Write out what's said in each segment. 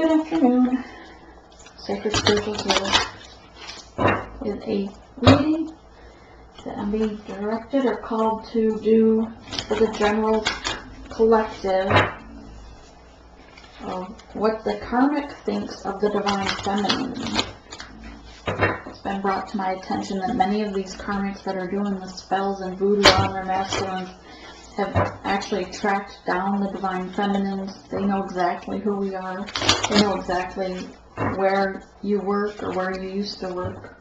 Good afternoon, Sacred Spirituals here with a reading that I'm being directed or called to do for the general collective of what the Karmic thinks of the Divine Feminine. It's been brought to my attention that many of these Karmics that are doing the spells and voodoo on their masculines have actually tracked down the Divine Feminines. They know exactly who we are. They know exactly where you work or where you used to work.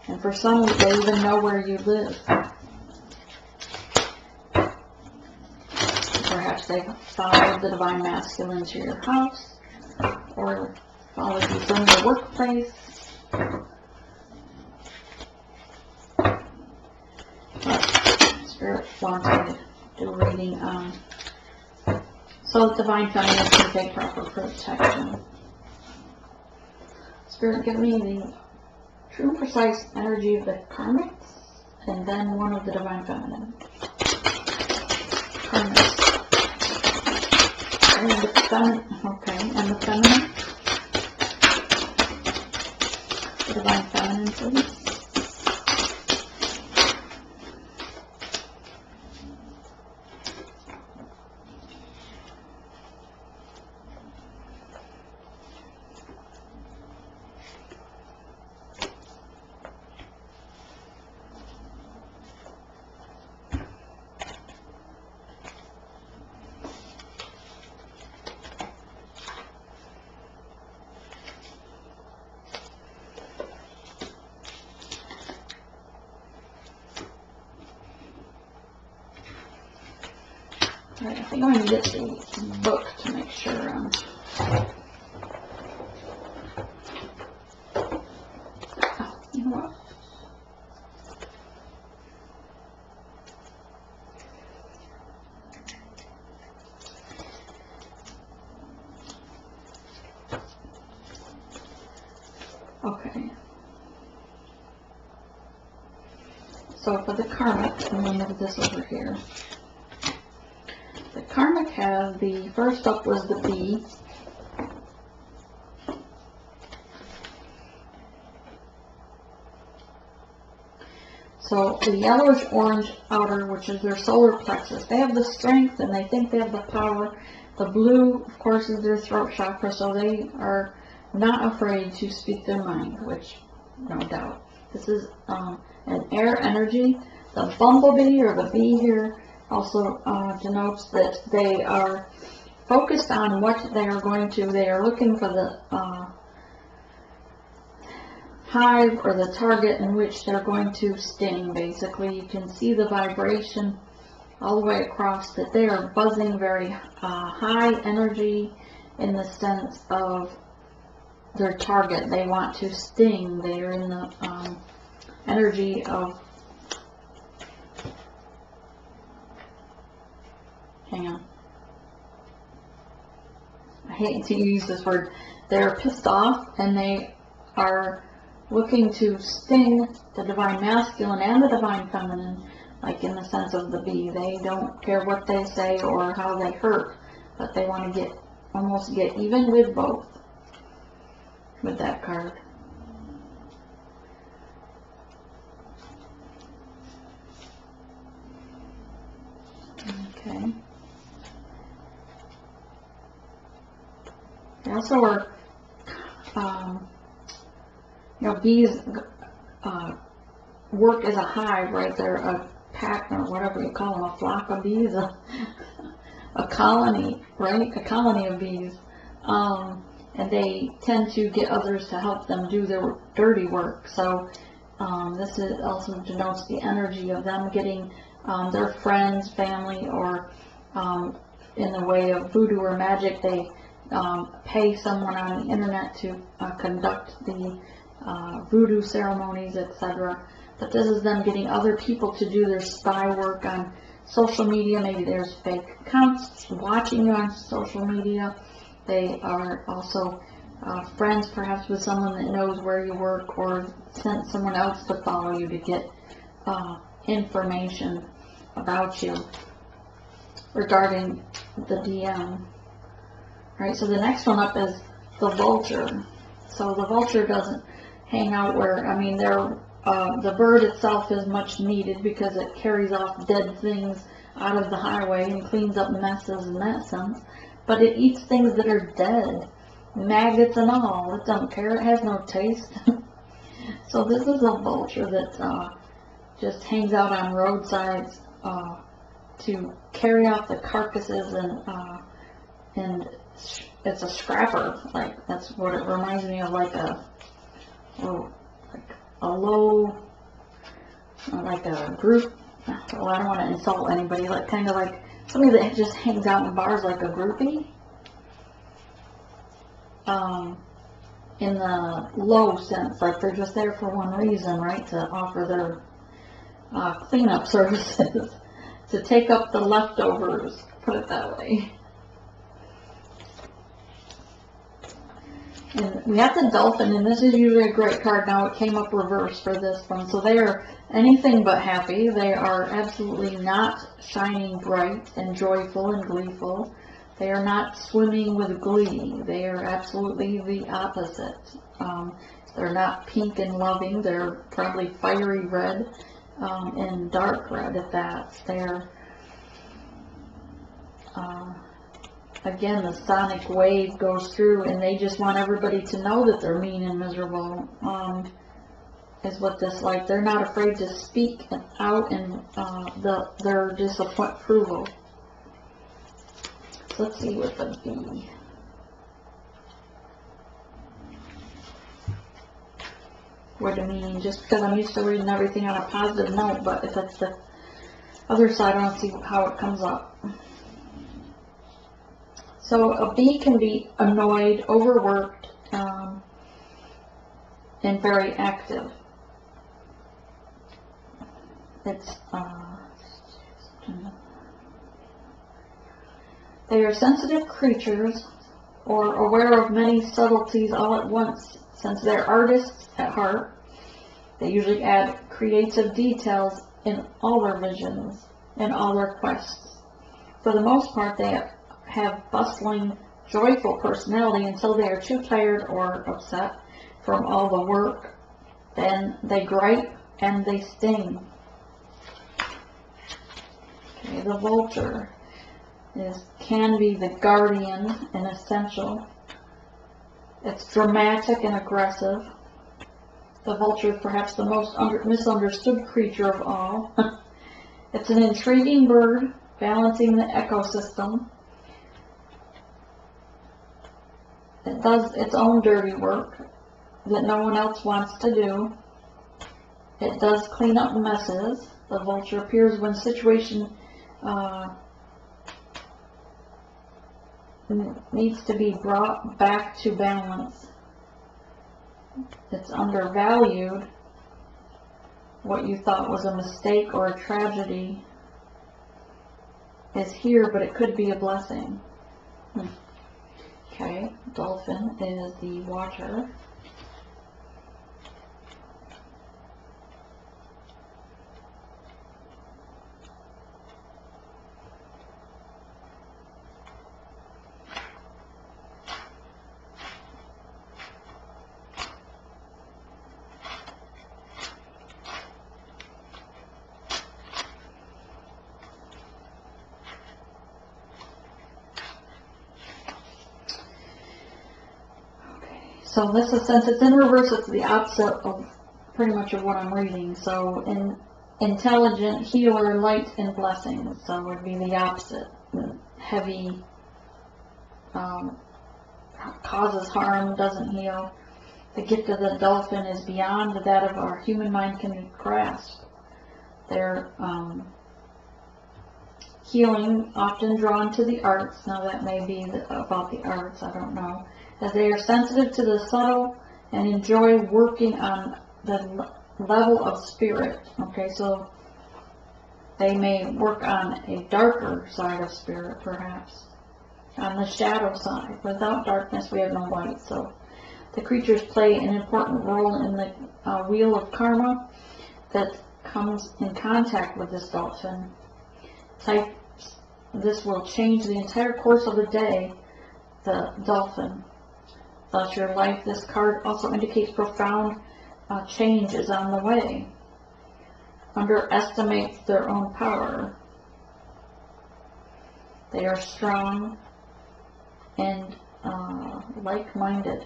And for some, they even know where you live. Perhaps they followed the Divine Masculine to your house, or followed you from your workplace. But Spirit wants me to do a reading on so the Divine Feminine can take proper protection. Spirit, give me the true and precise energy of the Karmics, and then one of the Divine Feminine. Karmics. And the feminine. Okay, and the feminine. The Divine Feminine, please. Alright, I think I'm going to get the book to make sure. Oh, you know what? Okay. So for the Karmic, I'm going to move this over here. The Karmic has the first up was the bee. So the yellowish orange outer, which is their solar plexus, they have the strength and they think they have the power. The blue, of course, is their throat chakra, so they are not afraid to speak their mind, which no doubt. This is an air energy. The bumblebee or the bee here also denotes that they are focused on what they are going to, they are looking for the hive or the target in which they're going to sting, basically. You can see the vibration all the way across that they are buzzing very high energy in the sense of their target. They want to sting. They are in the energy of, hang on, I hate to use this word, they're pissed off and they are looking to sting the Divine Masculine and the Divine Feminine, like in the sense of the bee. They don't care what they say or how they hurt, but they want to almost get even with both with that card. Okay. They also are, bees work as a hive, right? They're a pack or whatever you call them, a flock of bees, a colony, right? A colony of bees. And they tend to get others to help them do their dirty work. So this also denotes the energy of them getting their friends, family, or in the way of voodoo or magic, they pay someone on the internet to conduct the voodoo ceremonies, etc. But this is them getting other people to do their spy work on social media. Maybe there's fake accounts watching you on social media. They are also friends perhaps with someone that knows where you work, or sent someone else to follow you to get information about you regarding the DM. Right, so the next one up is the vulture. So the vulture doesn't hang out where, I mean, the bird itself is much needed because it carries off dead things out of the highway and cleans up messes in that sense. But it eats things that are dead, maggots and all. It doesn't care. It has no taste. So this is a vulture that just hangs out on roadsides to carry off the carcasses, and it's a scrapper. Like, that's what it reminds me of, like a low, like a group. Well, I don't want to insult anybody, like kind of like somebody that just hangs out in bars like a groupie. In the low sense, like they're just there for one reason, right? To offer their cleanup services, to take up the leftovers, put it that way. And we have the dolphin, and this is usually a great card. Now it came up reverse for this one. So they are anything but happy. They are absolutely not shining bright and joyful and gleeful. They are not swimming with glee. They are absolutely the opposite. They're not pink and loving. They're probably fiery red and dark red at that. They're again, the sonic wave goes through, and they just want everybody to know that they're mean and miserable, is what this like. They're not afraid to speak out in their disapproval. So let's see what the B. What it mean, just because I'm used to reading everything on a positive note, but if it's the other side, I don't see how it comes up. So a bee can be annoyed, overworked, and very active. It's they are sensitive creatures, or aware of many subtleties all at once. Since they're artists at heart, they usually add creative details in all their visions and all their quests. For the most part, they have bustling, joyful personality until they are too tired or upset from all the work. Then they gripe and they sting. Okay, the vulture can be the guardian and essential. It's dramatic and aggressive. The vulture is perhaps the most misunderstood creature of all. It's an intriguing bird, balancing the ecosystem. It does its own dirty work that no one else wants to do. It does clean up messes. The vulture appears when situation needs to be brought back to balance. It's undervalued. What you thought was a mistake or a tragedy is here, but it could be a blessing. Okay, dolphin is the water. So this is, since it's in reverse, it's the opposite of pretty much of what I'm reading. So intelligent, healer, light, and blessings. So it would be the opposite. Heavy, causes harm, doesn't heal. The gift of the dolphin is beyond that of our human mind can grasp. They're healing, often drawn to the arts. Now that may be about the arts, I don't know. As they are sensitive to the subtle and enjoy working on the level of spirit. Okay, so they may work on a darker side of spirit, perhaps, on the shadow side. Without darkness, we have no light. So the creatures play an important role in the wheel of karma that comes in contact with this dolphin. This will change the entire course of the day, the dolphin. Thus your life, this card also indicates profound change is on the way. Underestimates their own power. They are strong and like-minded.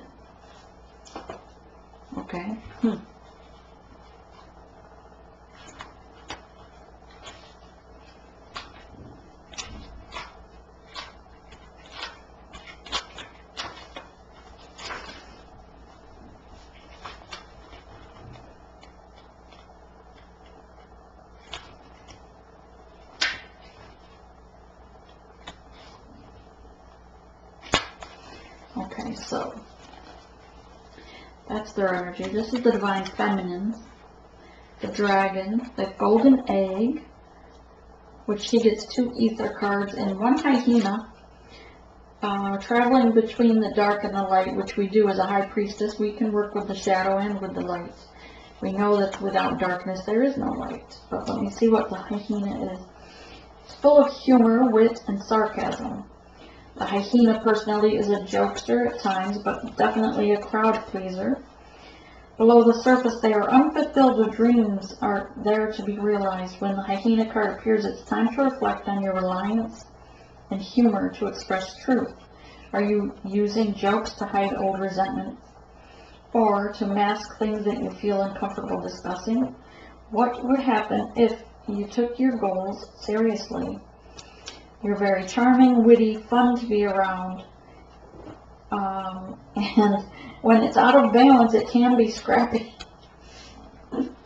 Okay. Okay, so that's their energy. This is the Divine Feminines, the Dragon, the Golden Egg, which she gets 2 ether cards, and 1 hyena, traveling between the dark and the light, which we do as a High Priestess. We can work with the shadow and with the light. We know that without darkness there is no light. But let me see what the hyena is. It's full of humor, wit, and sarcasm. The hyena personality is a jokester at times, but definitely a crowd pleaser. Below the surface, they are unfulfilled dreams are there to be realized. When the hyena card appears, it's time to reflect on your reliance and humor to express truth. Are you using jokes to hide old resentments or to mask things that you feel uncomfortable discussing? What would happen if you took your goals seriously? You're very charming, witty, fun to be around. And when it's out of balance, it can be scrappy.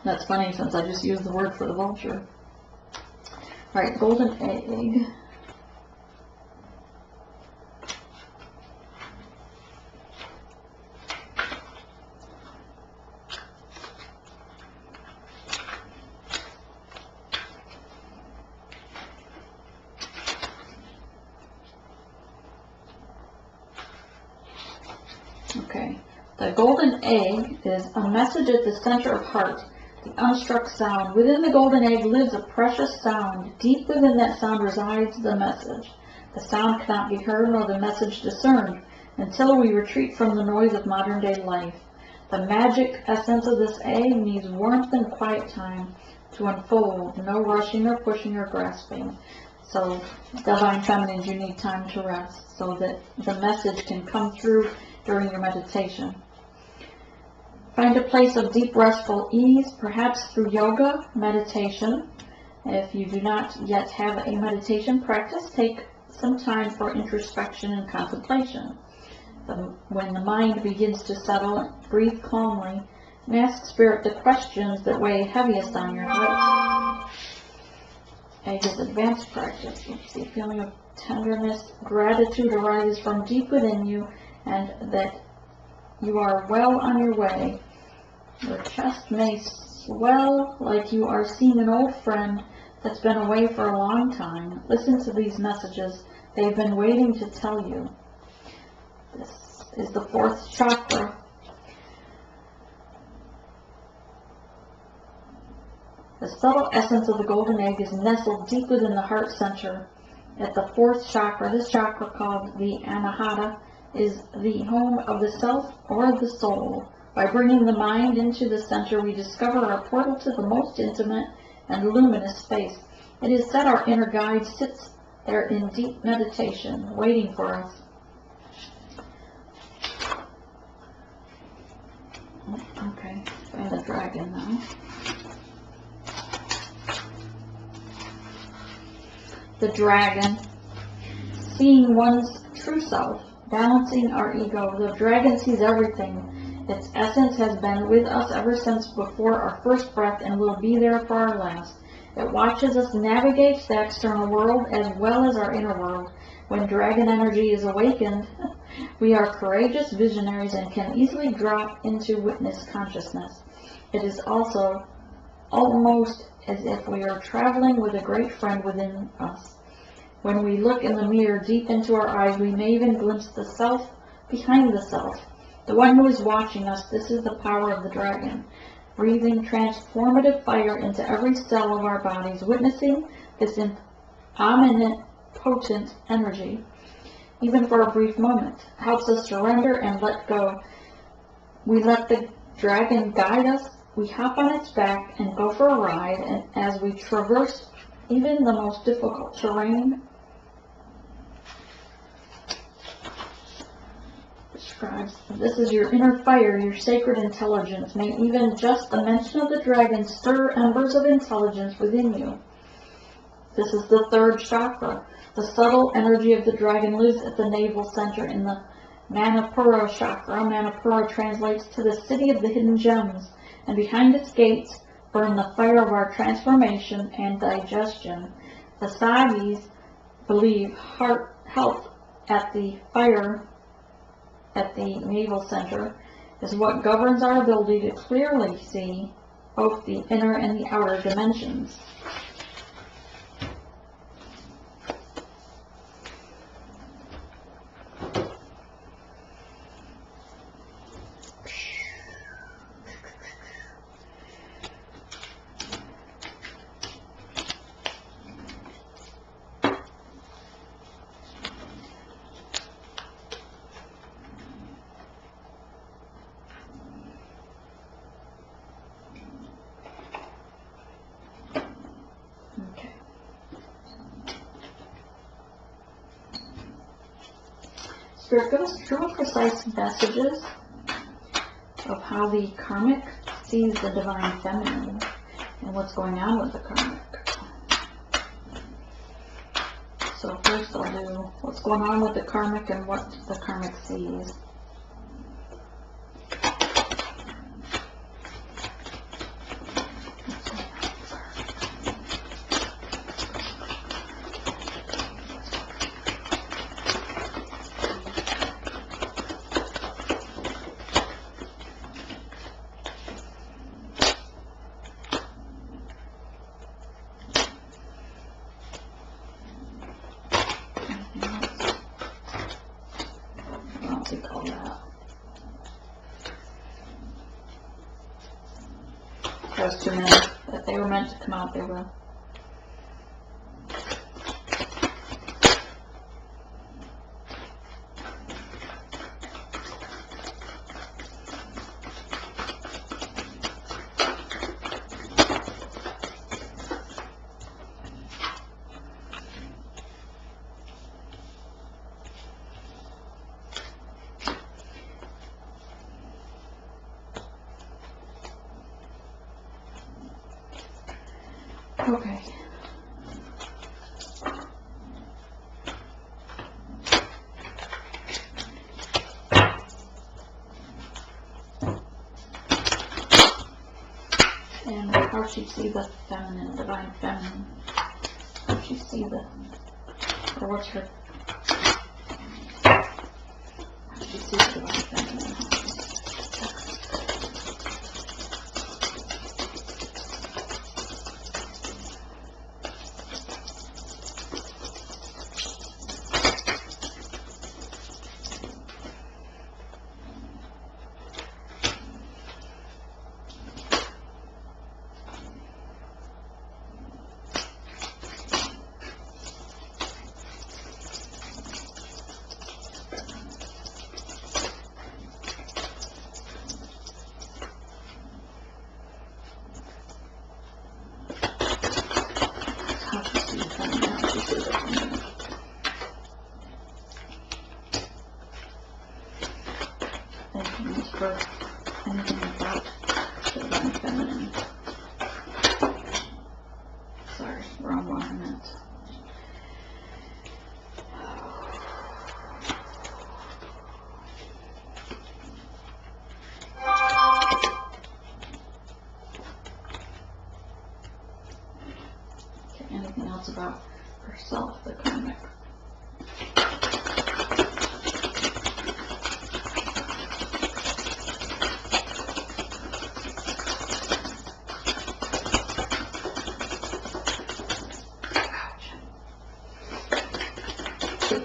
That's funny since I just used the word for the vulture. Alright, Golden Egg. Okay, the golden egg is a message at the center of heart, the unstruck sound. Within the golden egg lives a precious sound. Deep within that sound resides the message. The sound cannot be heard nor the message discerned until we retreat from the noise of modern day life. The magic essence of this egg needs warmth and quiet time to unfold, no rushing or pushing or grasping. So, Divine Feminines, you need time to rest so that the message can come through during your meditation. Find a place of deep restful ease, perhaps through yoga, meditation. If you do not yet have a meditation practice, take some time for introspection and contemplation. When the mind begins to settle, breathe calmly and ask Spirit the questions that weigh heaviest on your heart. Egg is advanced practice. Let's see, feeling of tenderness, gratitude arises from deep within you, and that you are well on your way. Your chest may swell like you are seeing an old friend that's been away for a long time. Listen to these messages. They've been waiting to tell you. This is the 4th chakra. The subtle essence of the golden egg is nestled deep within the heart center at the 4th chakra. This chakra, called the Anahata, is the home of the self or the soul. By bringing the mind into the center, we discover our portal to the most intimate and luminous space. It is said our inner guide sits there in deep meditation, waiting for us. Okay, find the dragon now. The dragon, seeing one's true self, balancing our ego. The dragon sees everything. Its essence has been with us ever since before our first breath and will be there for our last. It watches us navigate the external world as well as our inner world. When dragon energy is awakened, we are courageous visionaries and can easily drop into witness consciousness. It is also almost as if we are traveling with a great friend within us. When we look in the mirror deep into our eyes, we may even glimpse the self behind the self, the one who is watching us. This is the power of the dragon, breathing transformative fire into every cell of our bodies. Witnessing this omnipotent energy even for a brief moment. It helps us surrender and let go. We let the dragon guide us. We hop on its back and go for a ride, and as we traverse even the most difficult terrain, describes, this is your inner fire, your sacred intelligence. May even just the mention of the dragon stir embers of intelligence within you. This is the third chakra. The subtle energy of the dragon lives at the navel center in the Manipura chakra. Manipura translates to the city of the hidden gems, and behind its gates burn the fire of our transformation and digestion. The Sagis believe health at the fire at the navel center is what governs our ability to clearly see both the inner and the outer dimensions. Spirit, give us true and precise messages of how the karmic sees the divine feminine and what's going on with the karmic. So first I'll do what's going on with the karmic and what the karmic sees. All that. Those 2 minutes, if they were meant to come out, they will. Okay. And how she see the feminine, divine feminine? How she see the, or what's her? How she see the divine feminine? For anything about the divine feminine. Sorry, wrong one I meant. Okay, anything else about herself, the karmic?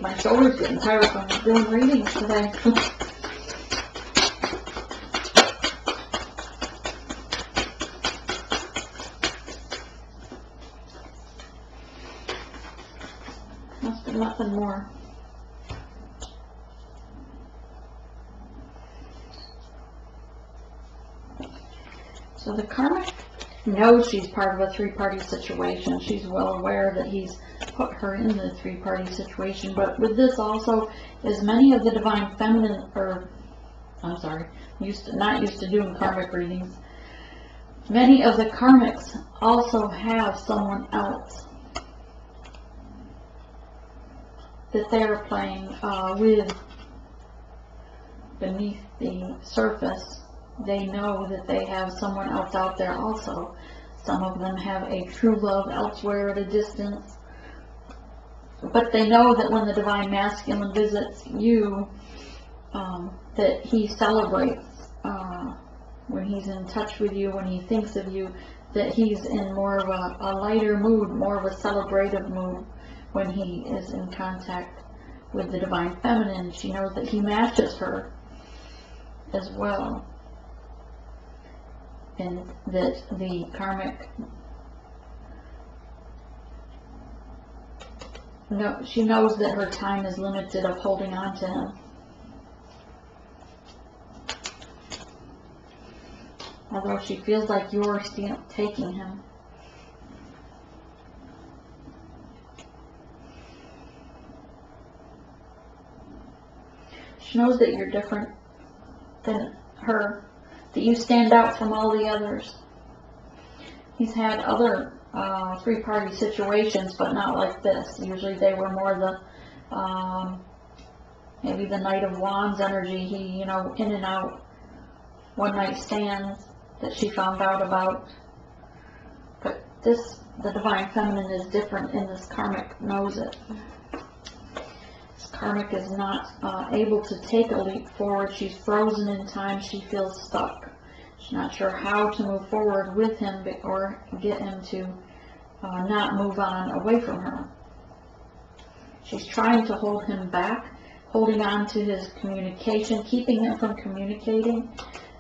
My shoulder's getting tired from doing readings today. Must be nothing more. So the karmic knows she's part of a three-party situation. She's well aware that he's put her in the three-party situation. But with this also is many of the divine feminine, or I'm sorry, not used to doing karmic readings. Many of the karmics also have someone else that they're playing with beneath the surface. They know that they have someone else out there also. Some of them have a true love elsewhere at a distance. But they know that when the divine masculine visits you, that he celebrates when he's in touch with you, when he thinks of you, that he's in more of a lighter mood, more of a celebrative mood when he is in contact with the divine feminine. She knows that he matches her as well, and that the karmic, she knows that her time is limited of holding on to him. Although she feels like you're still taking him. She knows that you're different than her, that you stand out from all the others. He's had other three-party situations, but not like this. Usually they were more the, maybe the Knight of Wands energy. He, in and out, one-night stands that she found out about. But this, the divine feminine, is different, and this karmic knows it. This karmic is not able to take a leap forward. She's frozen in time. She feels stuck. She's not sure how to move forward with him or get him to not move on away from her. She's trying to hold him back, holding on to his communication, keeping him from communicating.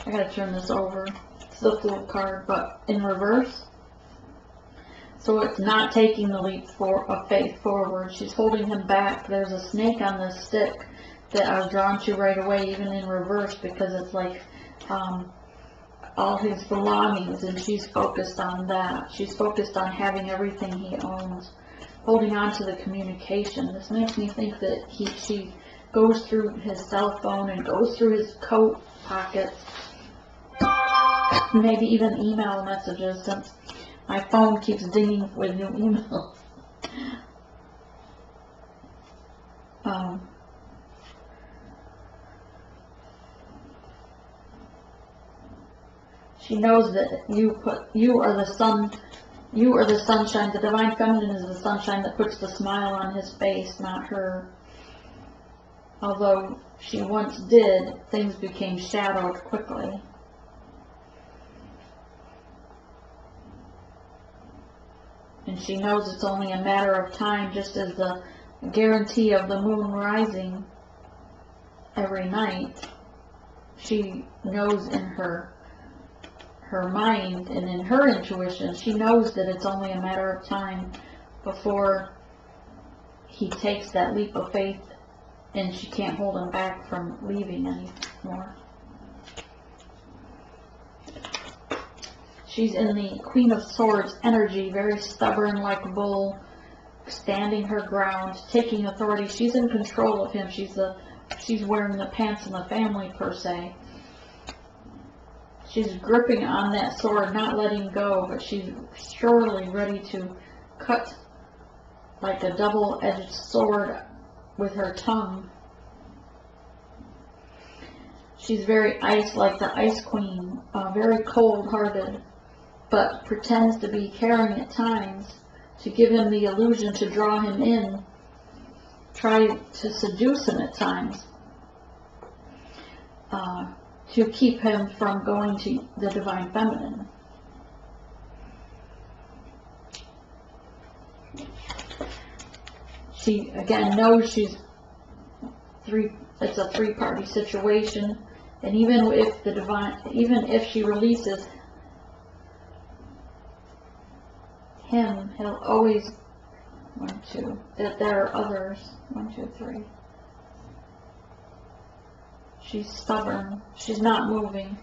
I gotta turn this over. It's the Fool card, but in reverse. So it's not taking the leap of faith forward. She's holding him back. There's a snake on this stick that I was drawn to right away, even in reverse, because it's like all his belongings, and she's focused on that. She's focused on having everything he owns, holding on to the communication. This makes me think that she goes through his cell phone and goes through his coat pockets, maybe even email messages, since my phone keeps dinging with new emails. She knows that you are the sun, you are the sunshine. The divine feminine is the sunshine that puts the smile on his face, not her. Although she once did, things became shadowed quickly. And she knows it's only a matter of time, just as the guarantee of the moon rising every night. She knows in her mind and in her intuition, she knows that it's only a matter of time before he takes that leap of faith, and she can't hold him back from leaving anymore. She's in the Queen of Swords energy, very stubborn like a bull, standing her ground, taking authority. She's in control of him. She's wearing the pants in the family, per se. She's gripping on that sword, not letting go, but she's surely ready to cut like a double-edged sword with her tongue. She's very ice, like the Ice Queen, very cold-hearted, but pretends to be caring at times, to give him the illusion, to draw him in, try to seduce him at times, to keep him from going to the divine feminine. She again knows it's a three-party situation, and even if she releases him, he'll always that there are others. 1, 2, 3. She's stubborn. She's not moving.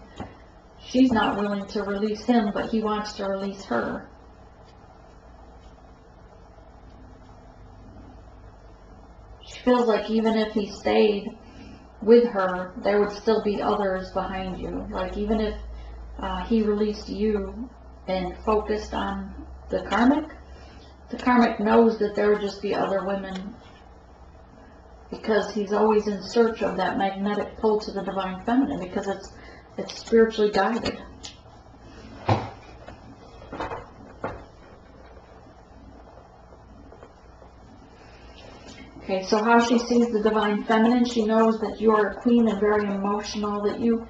she's not willing to release him, but he wants to release her. She feels like even if he stayed with her, there would still be others behind you. Like even if he released you and focused on the karmic knows that there would just be other women, because he's always in search of that magnetic pull to the divine feminine, because it's spiritually guided. Okay, so how she sees the divine feminine, she knows that you are a queen and very emotional, that you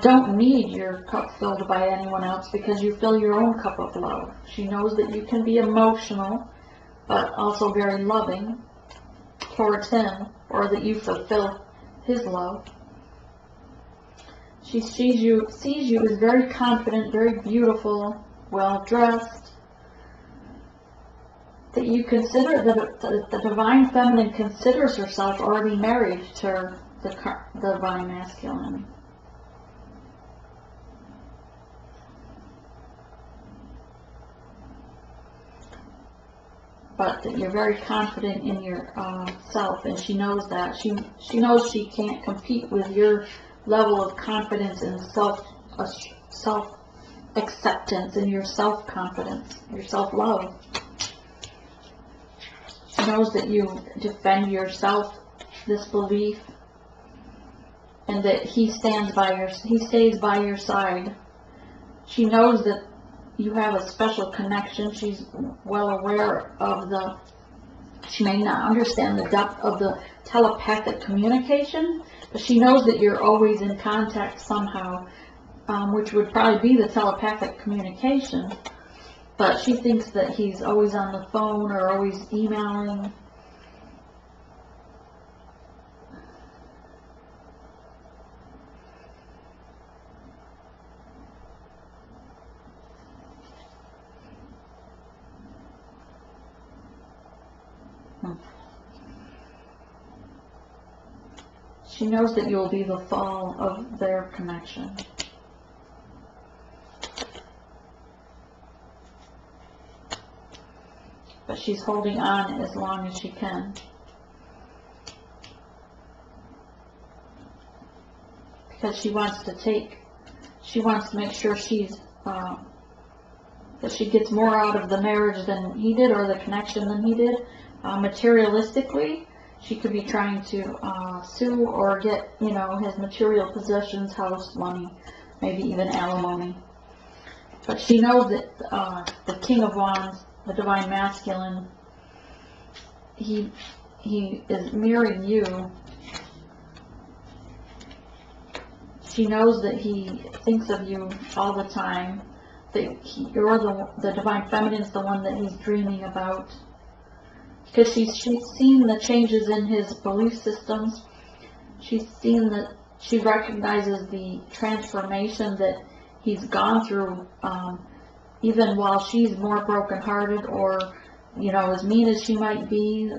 don't need your cup filled by anyone else because you fill your own cup of love. She knows that you can be emotional, but also very loving towards him, or that you fulfill his love. She sees you as very confident, very beautiful, well dressed. That you consider that the divine feminine considers herself already married to the divine masculine. But that you're very confident in your self, and she knows that. She knows she can't compete with your level of confidence and self acceptance and your self confidence, your self love. She knows that you defend yourself, this belief, and that he stays by your side. She knows that you have a special connection. She's well aware of she may not understand the depth of the telepathic communication, but she knows that you're always in contact somehow, which would probably be the telepathic communication. But she thinks that he's always on the phone or always emailing. She knows that you'll be the fall of their connection. But she's holding on as long as she can. Because she wants to make sure that she gets more out of the marriage than he did, or the connection than he did. Materialistically, she could be trying to sue or get, his material possessions, house, money, maybe even alimony. But she knows that the King of Wands, the divine masculine, he is mirroring you. She knows that he thinks of you all the time, that you're the divine feminine is the one that he's dreaming about. Because she's seen the changes in his belief systems. She's seen that she recognizes the transformation that he's gone through, even while she's more brokenhearted, or as mean as she might be,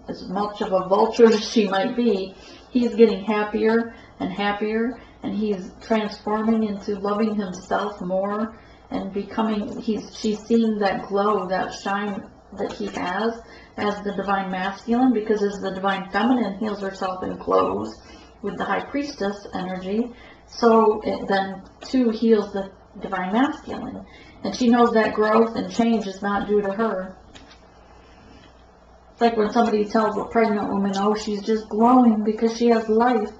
as much of a vulture as she might be, he's getting happier and happier, and he's transforming into loving himself more and becoming. She's seeing that glow, that shine that he has as the divine masculine, because as the divine feminine heals herself and glows with the high priestess energy, so it then too heals the divine masculine. And she knows that growth and change is not due to her. It's like when somebody tells a pregnant woman, oh, she's just glowing because she has life.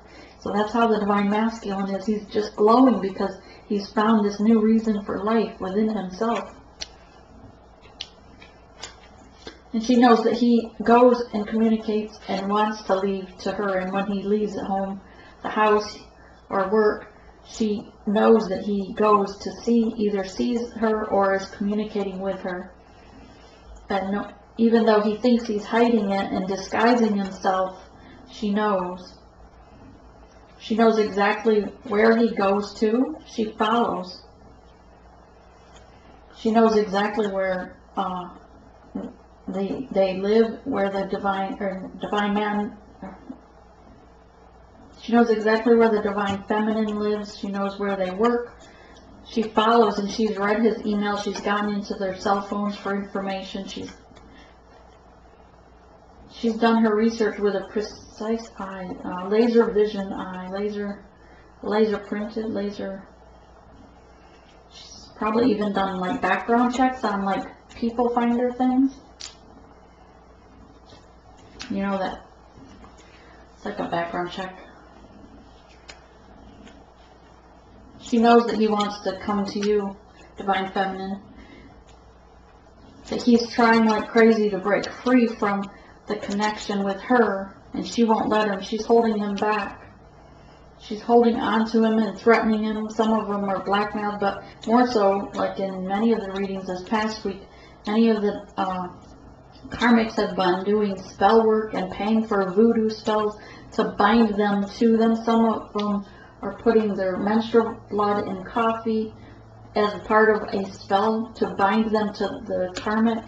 So that's how the divine masculine is. He's just glowing because he's found this new reason for life within himself. And she knows that he goes and communicates and wants to leave to her. And when he leaves at home, the house or work, she knows that he goes to either sees her or is communicating with her. And even though he thinks he's hiding it and disguising himself, she knows. She knows exactly where he goes to. She follows. She knows exactly where they live, where the divine man. She knows exactly where the divine feminine lives. She knows where they work, She follows, and she's read his email. She's gotten into their cell phones for information. She's done her research with a precise eye, laser vision eye, laser printed, laser. She's probably even done like background checks on like people finder things. You know that it's like a background check. She knows that he wants to come to you, Divine Feminine. That he's trying like crazy to break free from the connection with her, and she won't let him. She's holding him back. She's holding on to him and threatening him. Some of them are blackmailed, but more so, like in many of the readings this past week, many of the Karmics have been doing spell work and paying for voodoo spells to bind them to them. Some of them are putting their menstrual blood in coffee as part of a spell to bind them to the Karmic.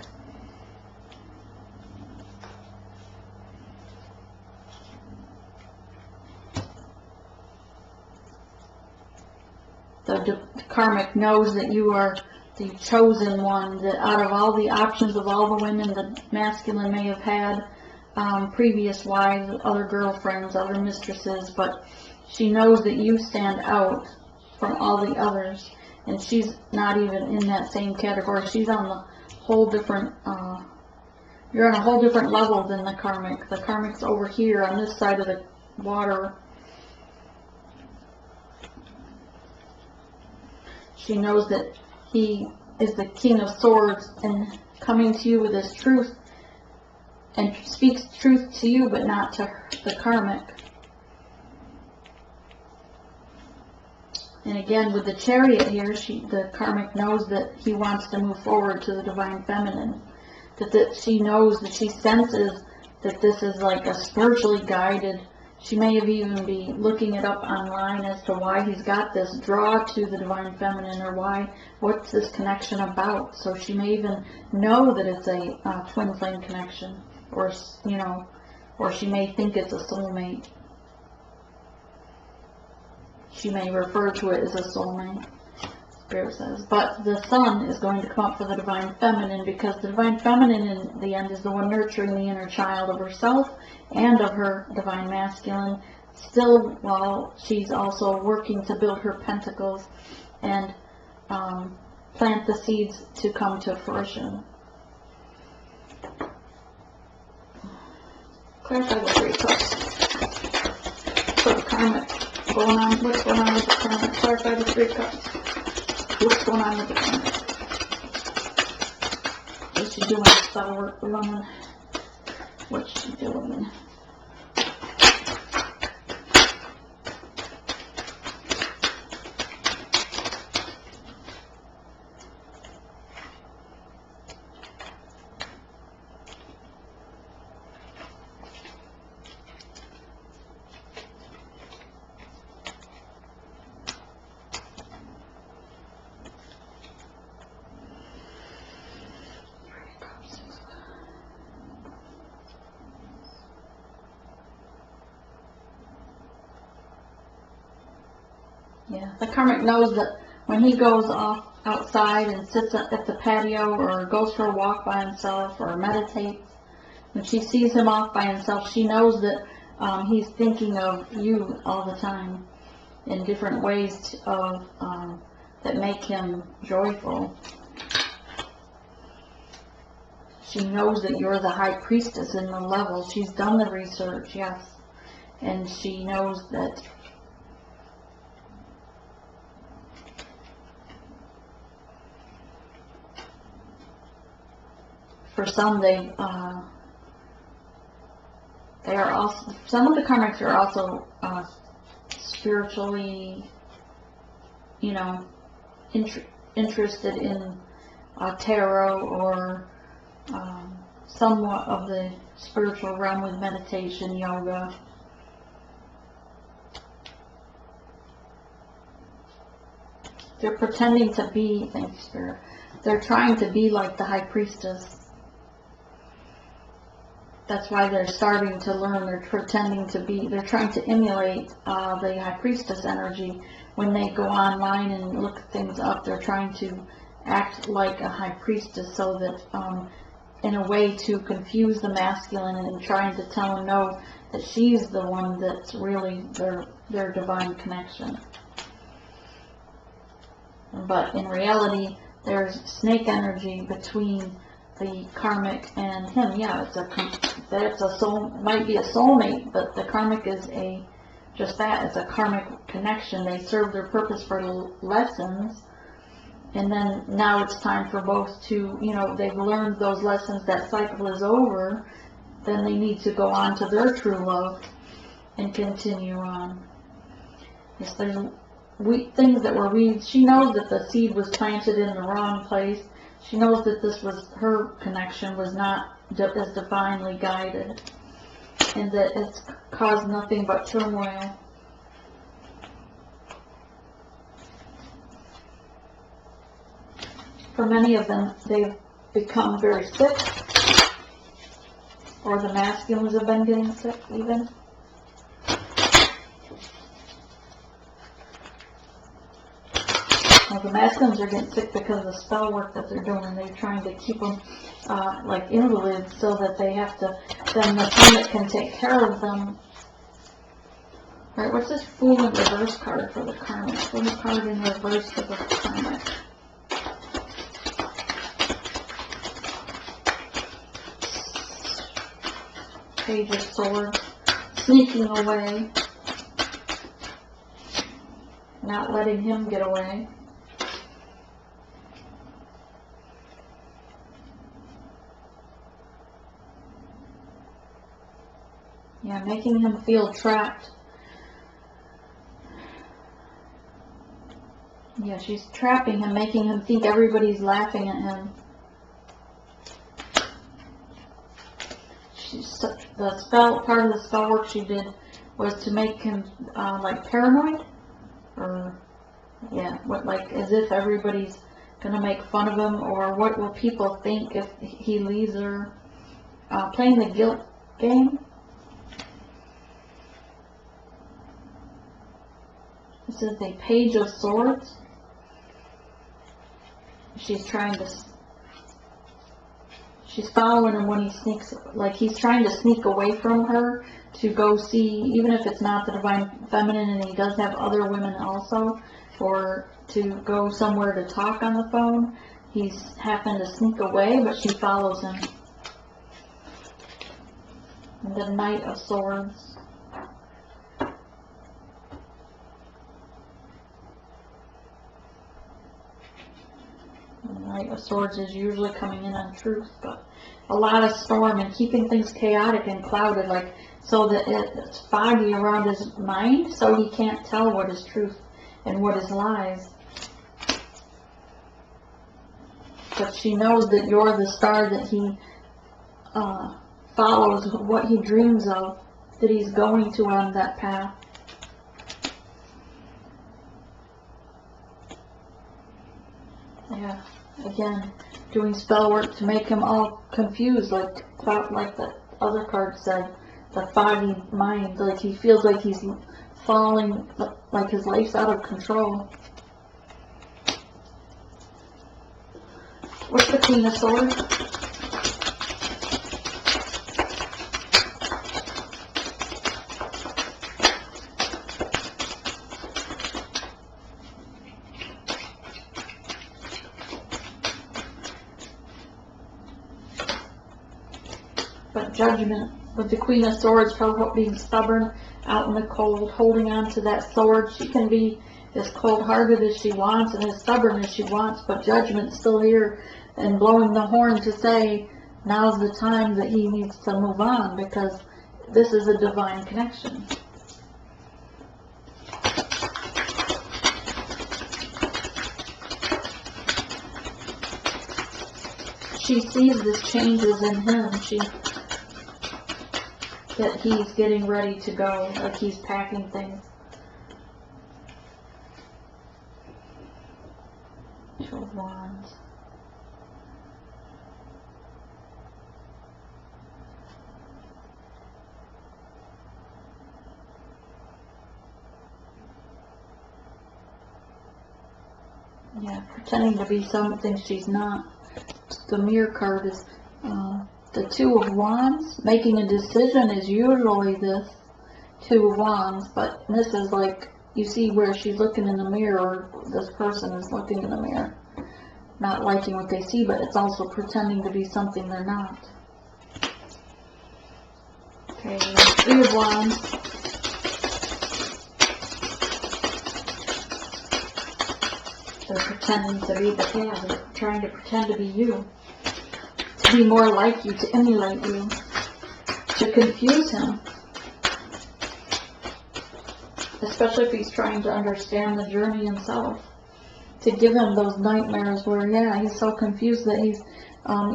The Karmic knows that you are the chosen one, that out of all the options of all the women the masculine may have had, previous wives, other girlfriends, other mistresses, but she knows that you stand out from all the others, and she's not even in that same category. She's on the whole different, you're on a whole different level than the Karmic. The Karmic's over here on this side of the water. She knows that he is the King of Swords and coming to you with his truth, and speaks truth to you but not to the Karmic. And again, with the Chariot here, the Karmic knows that he wants to move forward to the Divine Feminine. That she knows, that she senses that this is like a spiritually guided. She may have even be looking it up online as to why he's got this draw to the Divine Feminine, or what's this connection about. So she may even know that it's a twin flame connection, or or she may think it's a soulmate. She may refer to it as a soulmate, Spirit says. But the Sun is going to come up for the Divine Feminine, because the Divine Feminine in the end is the one nurturing the inner child of herself and of her Divine Masculine, still while she's also working to build her pentacles and plant the seeds to come to fruition. Clarify the three cups. So the Karmic. What's going on with the Karmic? Clarify the three cups. What's going on with the Karmic? What's she doing? Spell work for women. What's she doing? Yeah, the Karmic knows that when he goes off outside and sits at the patio or goes for a walk by himself or meditates, when she sees him off by himself, she knows that he's thinking of you all the time in different ways of that make him joyful. She knows that you're the High Priestess in the level. She's done the research, yes, and she knows that for some, they are also, some of the Karmics are also spiritually, interested in tarot or somewhat of the spiritual realm with meditation, yoga. They're pretending to be, thank you, Spirit. They're trying to be like the High Priestess. That's why they're starting to learn. They're pretending to be, they're trying to emulate the High Priestess energy. When they go online and look things up, they're trying to act like a High Priestess, so that in a way to confuse the masculine, and trying to tell them no, that she's the one that's really their divine connection. But in reality, there's snake energy between the karmic and him. Yeah, it's a soul, might be a soulmate, but the karmic is just that. It's a karmic connection. They serve their purpose for lessons, and then now it's time for both to, they've learned those lessons. That cycle is over. Then they need to go on to their true love and continue on. Yes, there's things that were weeds. She knows that the seed was planted in the wrong place. She knows that this was, her connection was not as divinely guided, and that it's caused nothing but turmoil. For many of them, they've become very sick, or the masculines have been getting sick even. Well, the masculines are getting sick because of the spell work that they're doing. They're trying to keep them like invalids, so that they have to, then the karmic can take care of them. Alright, what's this Fool in reverse card for the karmic? Fool card in reverse for the karmic. Page of Swords. Sneaking away. Not letting him get away. Yeah, making him feel trapped. Yeah, she's trapping him, making him think everybody's laughing at him. The spell, part of the spell work she did was to make him like paranoid, or yeah, like as if everybody's gonna make fun of him, or what will people think if he leaves her. Playing the guilt game. This is a Page of Swords. She's following him when he sneaks, like he's trying to sneak away from her to go see, even if it's not the divine feminine, and he does have other women also, or to go somewhere to talk on the phone. He's happened to sneak away, but she follows him. And the Knight of Swords. The Knight of Swords is usually coming in on truth, but a lot of storm and keeping things chaotic and clouded, like so that it's foggy around his mind, so he can't tell what is truth and what is lies. But she knows that you're the star that he follows, what he dreams of, that he's going to on that path. Yeah, again, doing spell work to make him all confused, like the other card said, the foggy mind, like he feels like he's falling, like his life's out of control. What's the Queen of Swords? But judgment with the Queen of Swords, her being stubborn, out in the cold, holding on to that sword. She can be as cold-hearted as she wants and as stubborn as she wants, but judgment's still here and blowing the horn to say now's the time that he needs to move on, because this is a divine connection. She sees this changes in him. That he's getting ready to go, like he's packing things. Two of Wands. Yeah, pretending to be something she's not. The Mirror card is the Two of Wands. Making a decision is usually this Two of Wands, but this is like, you see where she's looking in the mirror, or this person is looking in the mirror, not liking what they see, but it's also pretending to be something they're not. Okay, Three of Wands. They're pretending to be they're trying to pretend to be you, to be more like you, to emulate you, to confuse him. Especially if he's trying to understand the journey himself. To give him those nightmares where, yeah, he's so confused that he's,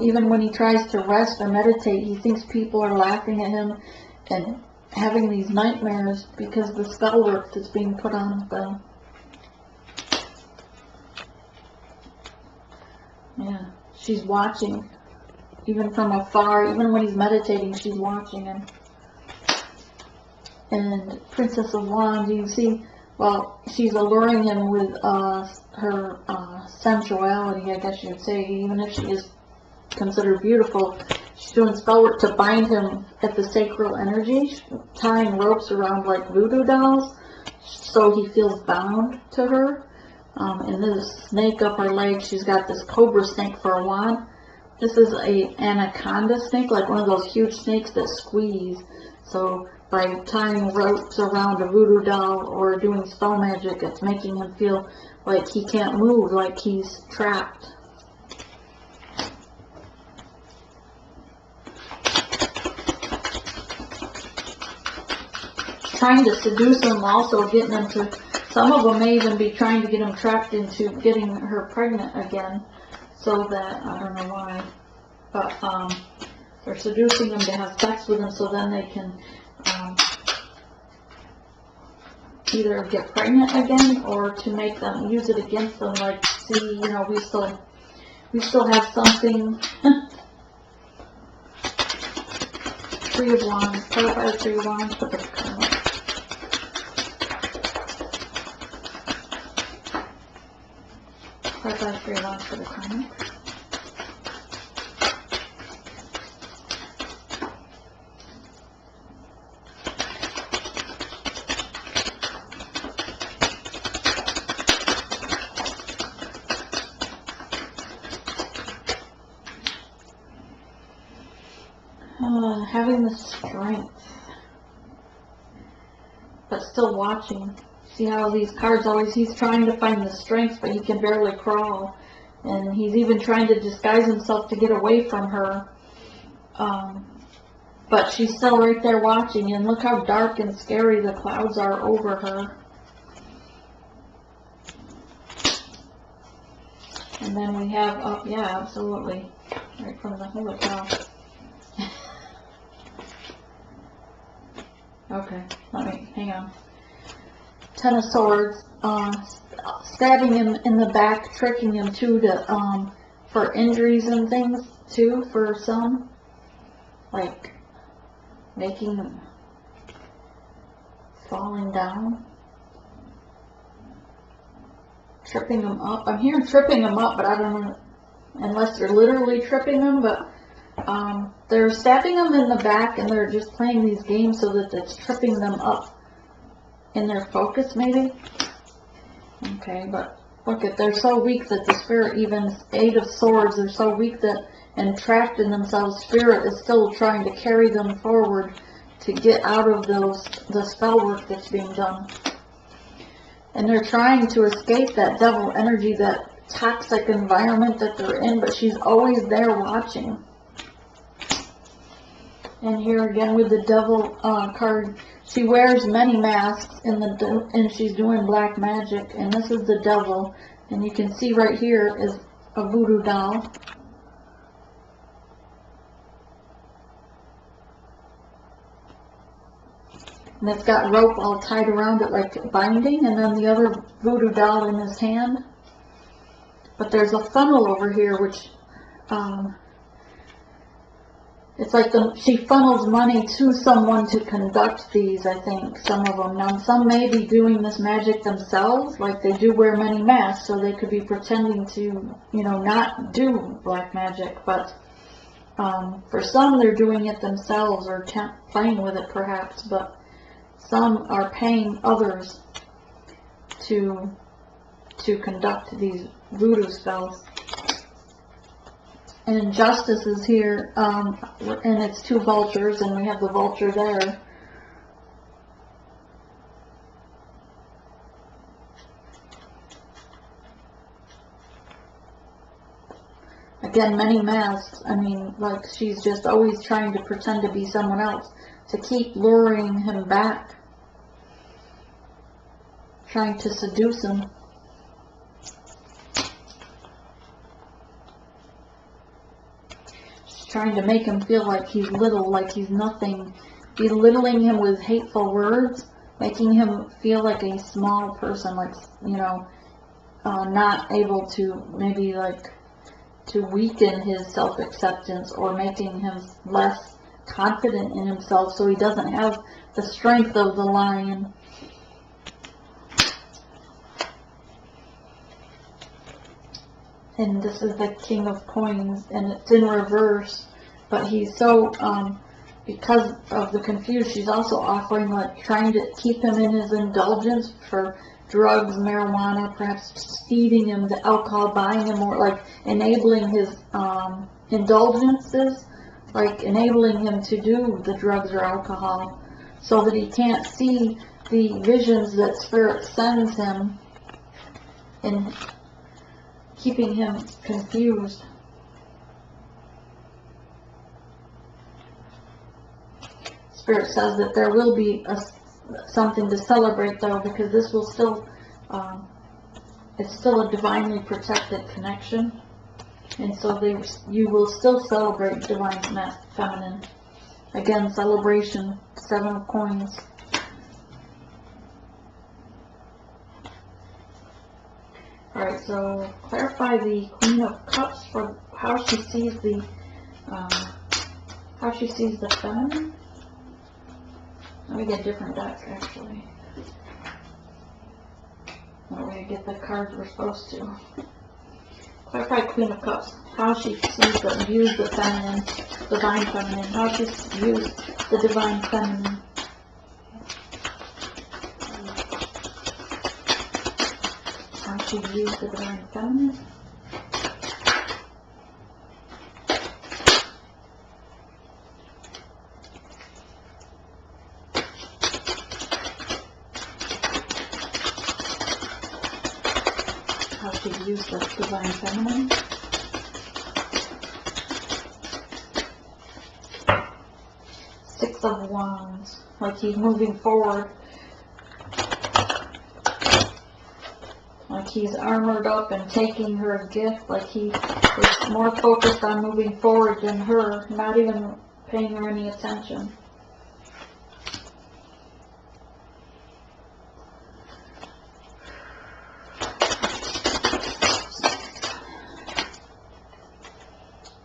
even when he tries to rest or meditate, he thinks people are laughing at him and having these nightmares because the spell work that's being put on them. Yeah, she's watching, even from afar, even when he's meditating, she's watching him. And Princess of Wands, you see, well, she's alluring him with her sensuality, I guess you'd say, even if she is considered beautiful. She's doing spell work to bind him at the sacral energy, tying ropes around like voodoo dolls, so he feels bound to her. And this snake up her leg, she's got this cobra snake for a wand. This is a anaconda snake, like one of those huge snakes that squeeze. So by tying ropes around a voodoo doll or doing spell magic, it's making him feel like he can't move, like he's trapped. Trying to seduce him, also getting him to, some of them may even be trying to get him trapped into getting her pregnant again, so that, I don't know why, but they're seducing him to have sex with him so then they can either get pregnant again or to make them use it against them, like, see, you know, we still have something. Three of Wands, clarify the Three of Wands, put the Karmic. Clarify the Three of Wands for the Karmic. Having the strength, but still watching. See how these cards always, he's trying to find the strength, but he can barely crawl. And he's even trying to disguise himself to get away from her. But she's still right there watching, and look how dark and scary the clouds are over her. And then we have, yeah, absolutely, right from the holy cow. Okay, hang on. Ten of Swords, stabbing him in the back, tricking him too, to, for injuries and things too, for some. Like, making him falling down. Tripping him up. I'm hearing tripping him up, but I don't know, unless they're literally tripping him, but they're stabbing them in the back, and they're just playing these games so that it's tripping them up in their focus, maybe. Okay, but look at, they're so weak that the spirit, even Eight of Swords, they're so weak that, and trapped in themselves, spirit is still trying to carry them forward to get out of the spell work that's being done. And they're trying to escape that devil energy, that toxic environment that they're in, but she's always there watching. And here again with the devil card, she wears many masks and she's doing black magic, and this is the devil, and you can see right here is a voodoo doll. And it's got rope all tied around it like binding, and then the other voodoo doll in his hand. But there's a funnel over here which it's like she funnels money to someone to conduct these, I think, some of them. Now, some may be doing this magic themselves, like they do wear many masks, so they could be pretending to, you know, not do black magic, but for some, they're doing it themselves or playing with it, perhaps, but some are paying others to conduct these voodoo spells. And justice is here, and it's 2 vultures, and we have the vulture there. Again, many masks. I mean, like, she's just always trying to pretend to be someone else, to keep luring him back, trying to seduce him. Trying to make him feel like he's little, like he's nothing, belittling him with hateful words, making him feel like a small person, like, you know, not able to, maybe like, to weaken his self-acceptance, or making him less confident in himself so he doesn't have the strength of the lion. And this is the King of Coins, and it's in reverse, but he's so, because of the confusion, she's also offering, like, trying to keep him in his indulgence for drugs, marijuana, perhaps feeding him the alcohol, buying him more, like, enabling his indulgences, like, enabling him to do the drugs or alcohol, so that he can't see the visions that Spirit sends him, and keeping him confused. Spirit says that there will be something to celebrate, though, because this will still, it's still a divinely protected connection, and so you will still celebrate divine feminine. Again, celebration, 7 of coins. Alright, so clarify the Queen of Cups for how she sees the feminine. Let me get a different deck, actually. That way I get the cards we're supposed to. Clarify Queen of Cups. How she views the feminine, divine feminine. How she views the divine feminine. How she views the divine feminine. How she views the divine feminine. Six of Wands. Like he's moving forward. Like he's armored up and taking her a gift. Like he is more focused on moving forward than her, not even paying her any attention.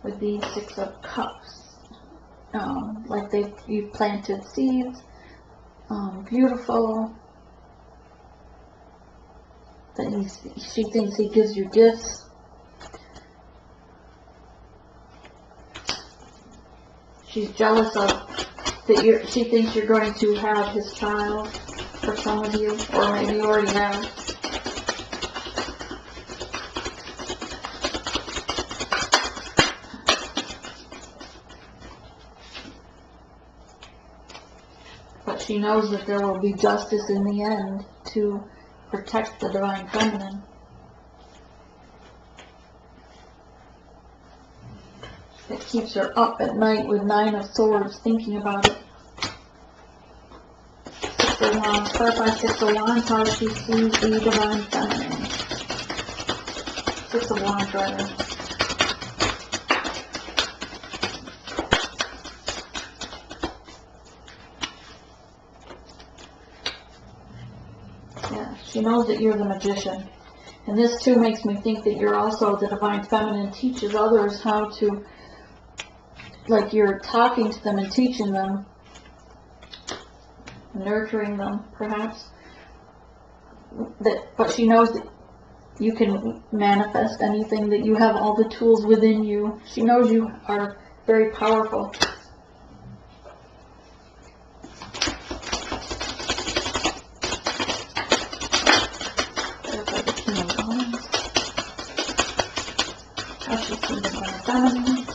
With these Six of Cups, like you've planted seeds, beautiful. That she thinks he gives you gifts. She's jealous of that she thinks you're going to have his child for some of you, or maybe you already have. But she knows that there will be justice in the end to protect the divine feminine. It keeps her up at night with 9 of Swords thinking about it. Six of Wands. Clarify Six of Wands, how she sees the divine feminine. Six of Wands, rather. She knows that you're the magician. And this too makes me think that you're also the divine feminine, teaches others how to like you're talking to them and teaching them, nurturing them perhaps, but she knows that you can manifest anything, that you have all the tools within you. She knows you are very powerful. There's the King of Wands. How she sees the feminine.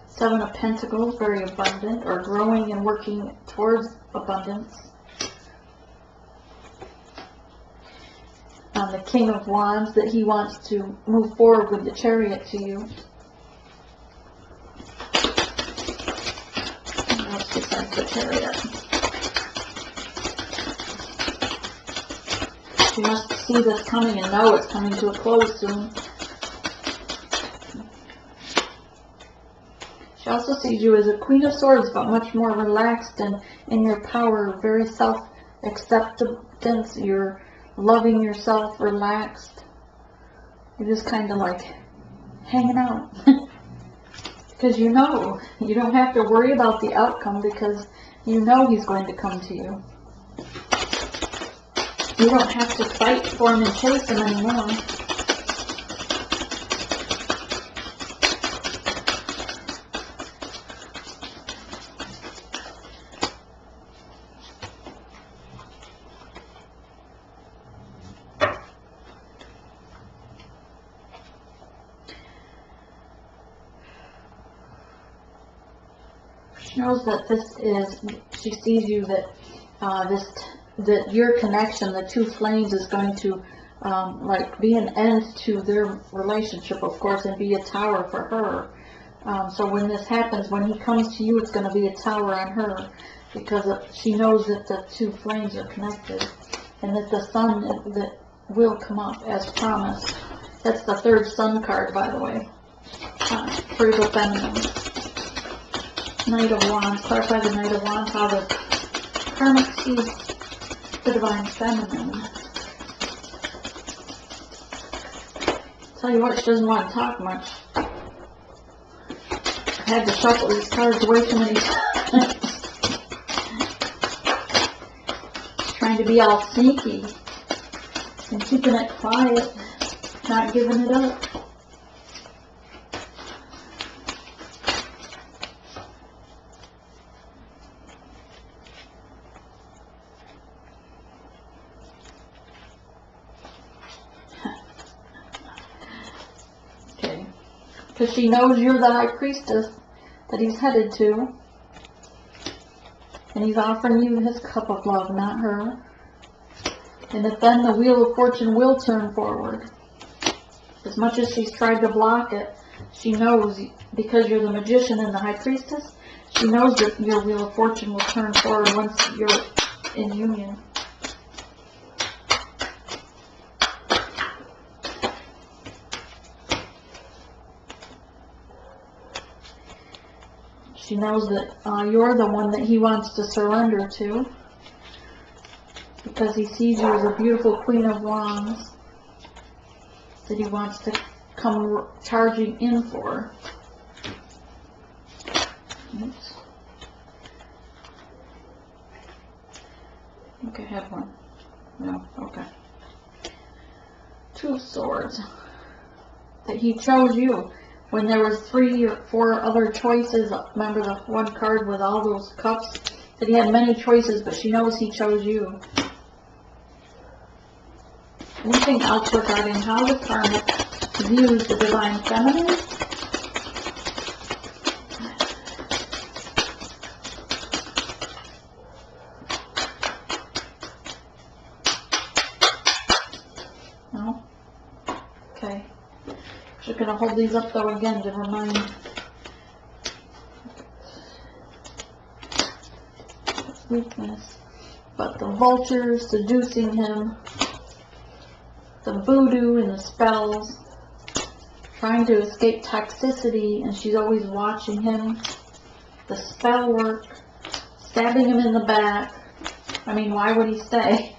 Seven of Pentacles, very abundant, or growing and working towards abundance. The King of Wands, that he wants to move forward with the Chariot to you. Let's besides the Chariot. You must see this coming and know it's coming to a close soon. She also sees you as a Queen of Swords, but much more relaxed and in your power, very self-acceptance. You're loving yourself, relaxed. You're just kind of like hanging out. Because you know, you don't have to worry about the outcome because you know he's going to come to you. You don't have to fight for him and chase him anymore. She knows that she sees you, that that your connection, the two flames, is going to like be an end to their relationship, of course, and be a tower for her. So when this happens, when he comes to you, it's going to be a tower on her, because she knows that the two flames are connected, and that the sun that will come up as promised. That's the third sun card, by the way, for the feminine. Knight of Wands, clarify the Knight of Wands, how the Karmic sees the Divine Feminine. Tell you what, she doesn't want to talk much. I had to shuffle these cards way too many times. Trying to be all sneaky and keeping it quiet, not giving it up. Because she knows you're the High Priestess that he's headed to. And he's offering you his cup of love, not her. And that then the Wheel of Fortune will turn forward. As much as she's tried to block it, she knows, because you're the Magician and the High Priestess, she knows that your Wheel of Fortune will turn forward once you're in union. She knows that you're the one that he wants to surrender to, because he sees you as a beautiful Queen of Wands that he wants to come charging in for. Oops. I think I had one. No, okay. Two of Swords. That he chose you. When there was 3 or 4 other choices, remember the one card with all those cups? That he had many choices, but she knows he chose you. Anything else regarding how the Karmic views the Divine Feminine? No? Okay. Just going to hold these up though again to remind. Weakness. But the vultures seducing him. The voodoo and the spells. Trying to escape toxicity, and she's always watching him. The spell work. Stabbing him in the back. I mean, why would he stay?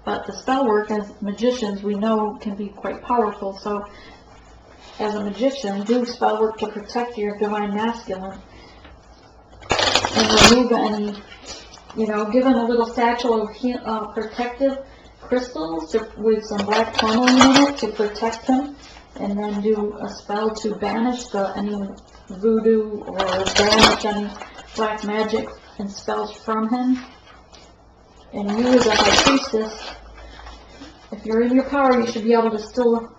But the spell work, as magicians, we know can be quite powerful. So, as a magician, do spell work to protect your divine masculine and remove any, you know, give him a little satchel of protective crystals with some black tourmaline in it to protect him, and then do a spell to banish any voodoo or banish any black magic and spells from him. And you, as a high priestess, if you're in your power, you should be able to still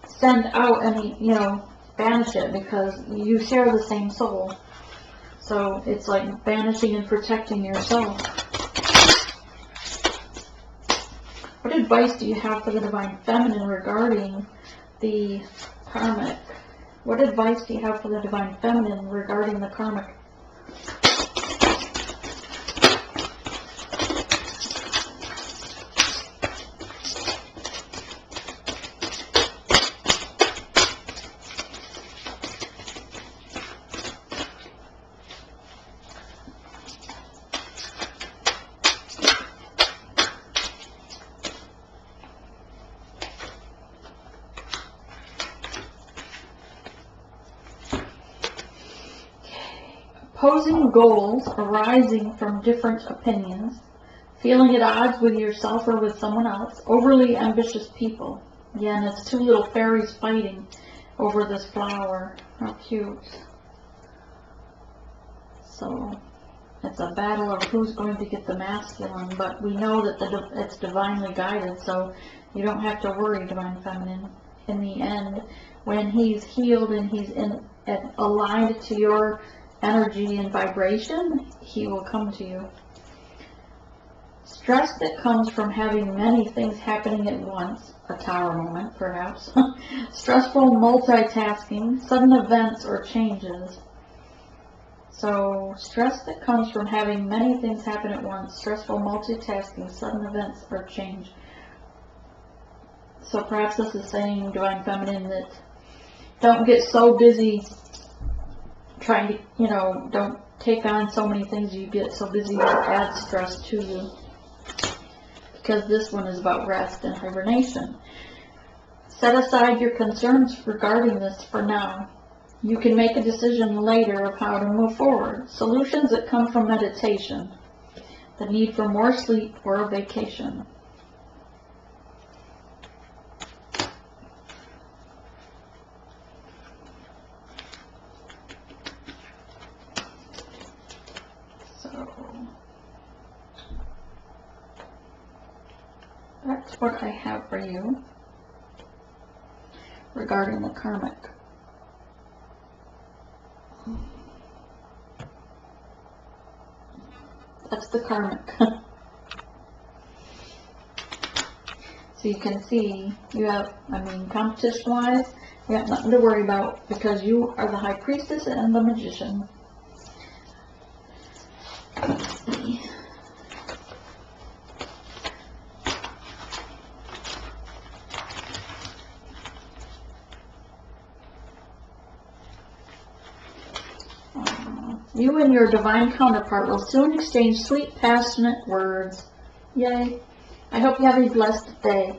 send out any, you know, banish it, because you share the same soul. So it's like banishing and protecting yourself. What advice do you have for the Divine Feminine regarding the Karmic? What advice do you have for the Divine Feminine regarding the Karmic? Opposing goals arising from different opinions, feeling at odds with yourself or with someone else, overly ambitious people. Again, it's two little fairies fighting over this flower. How cute. So, it's a battle of who's going to get the masculine, but we know that it's divinely guided, so you don't have to worry, Divine Feminine. In the end, when he's healed and he's aligned to your energy and vibration, he will come to you. Stress that comes from having many things happening at once, a tower moment perhaps, stressful multitasking, sudden events or changes. So, stress that comes from having many things happen at once, stressful multitasking, sudden events or change. So perhaps this is saying, Divine Feminine, that don't get so busy trying to, you know, don't take on so many things you get so busy that add stress to you. Because this one is about rest and hibernation. Set aside your concerns regarding this for now. You can make a decision later of how to move forward. Solutions that come from meditation. The need for more sleep or a vacation. That's what I have for you regarding the Karmic. That's the Karmic. So you can see you have, competition-wise, you have nothing to worry about because you are the High Priestess and the Magician. Let's see. You and your divine counterpart will soon exchange sweet, passionate words. Yay. I hope you have a blessed day.